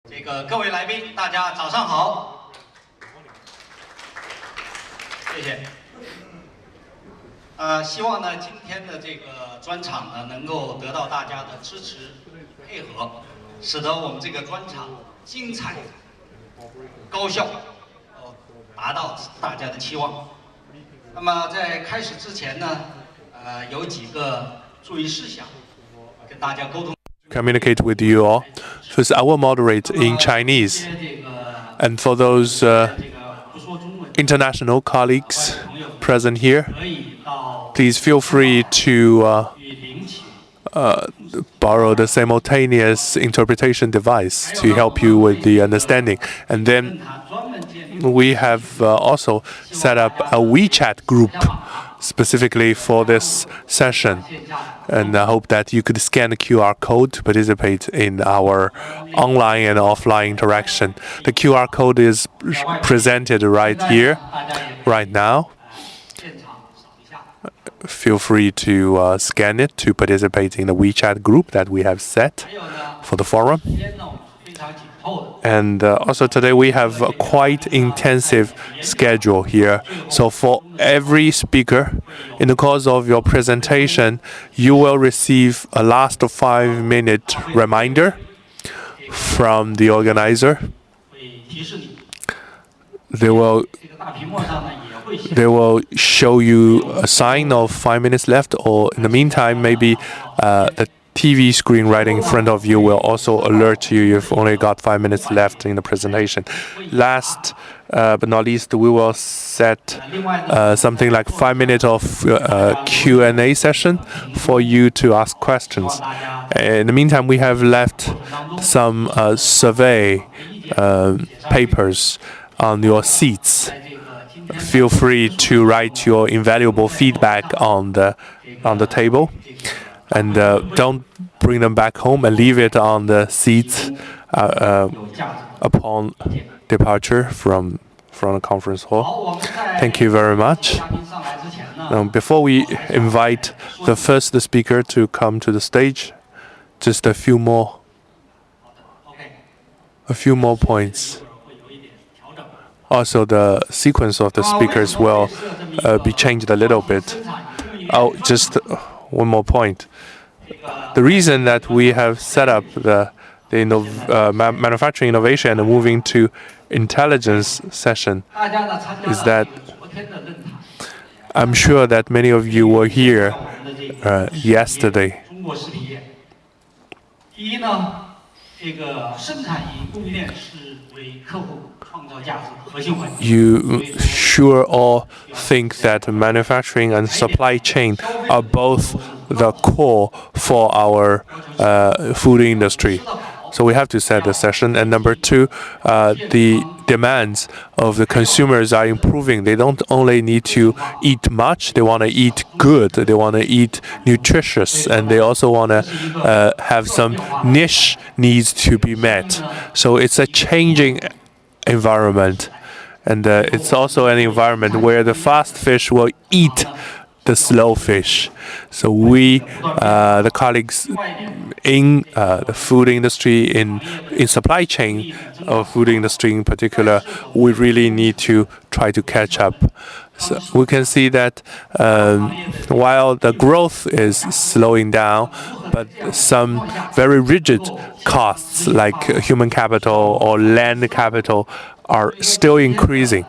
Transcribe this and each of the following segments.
各位来宾，大家早上好，谢谢。希望呢今天的这个专场呢能够得到大家的支持配合，使得我们这个专场精彩、高效，达到大家的期望。那么在开始之前呢，有几个注意事项跟大家沟通。 Communicate with you all. First, I will moderate in Chinese. And for those international colleagues present here, please feel free to borrow the simultaneous interpretation device to help you with the understanding. And then we have also set up a WeChat group specifically for this session. And I hope that you could scan the QR code to participate in our online and offline interaction. The QR code is presented right here, right now. Feel free to scan it to participate in the WeChat group that we have set for the forum. And also today we have a quite intensive schedule here. So for every speaker, in the course of your presentation, you will receive a last 5-minute reminder from the organizer. They will show you a sign of 5 minutes left, or in the meantime, maybe the TV screen right in front of you will also alert you you've only got 5 minutes left in the presentation. Last but not least, we will set something like 5 minutes of Q&A session for you to ask questions. In the meantime, we have left some survey papers on your seats. Feel free to write your invaluable feedback on the table. And don't bring them back home and leave it on the seats upon departure from the conference hall. Thank you very much. Before we invite the first speaker to come to the stage, just a few more points. Also, the sequence of the speakers will be changed a little bit. Oh, just one more point. The reason that we have set up the manufacturing innovation and moving to intelligence session is that I'm sure that many of you were here yesterday. You sure all think that manufacturing and supply chain are both the core for our food industry. So we have to set the session. And number two, the demands of the consumers are improving. They don't only need to eat much, they want to eat good, they want to eat nutritious, and they also want to have some niche needs to be met. So it's a changing environment. And it's also an environment where the fast fish will eat the slow fish. So we, the colleagues in the food industry, in supply chain of food industry in particular, we really need to try to catch up. So we can see that while the growth is slowing down, but some very rigid costs like human capital or land capital are still increasing,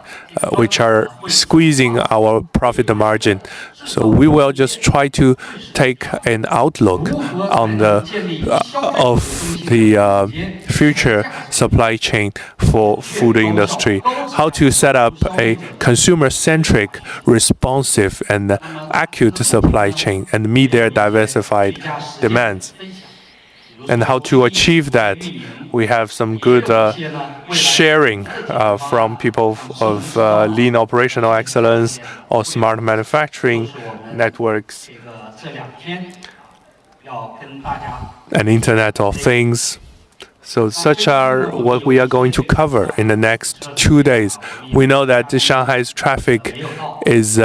which are squeezing our profit margin. So we will just try to take an outlook on the future supply chain for food industry, how to set up a consumer-centric, responsive, and accurate supply chain and meet their diversified demands. And how to achieve that, we have some good sharing from people of lean operational excellence or smart manufacturing networks and Internet of Things. So such are what we are going to cover in the next 2 days. We know that Shanghai's traffic is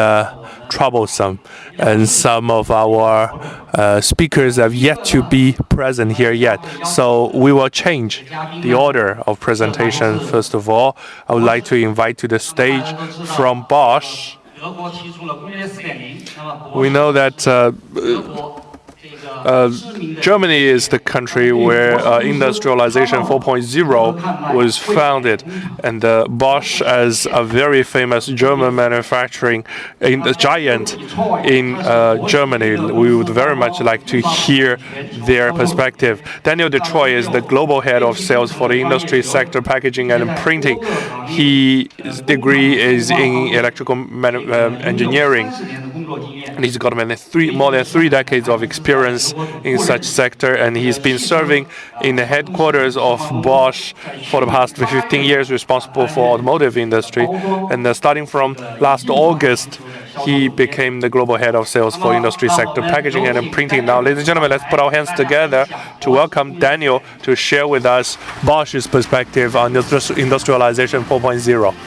troublesome, and some of our speakers have yet to be present here yet. So we will change the order of presentation. First of all, I would like to invite to the stage from Bosch. We know that Germany is the country where industrialization 4.0 was founded, and Bosch, as a very famous German manufacturing giant in Germany, we would very much like to hear their perspective. Daniel Detroit is the global head of sales for the industry sector, packaging and printing. His degree is in electrical engineering, and he's got more than 3 decades of experience in such sector, and he's been serving in the headquarters of Bosch for the past 15 years, responsible for automotive industry. And starting from last August, he became the global head of sales for industry sector, packaging and printing. Now, ladies and gentlemen, let's put our hands together to welcome Daniel to share with us Bosch's perspective on industrialization 4.0.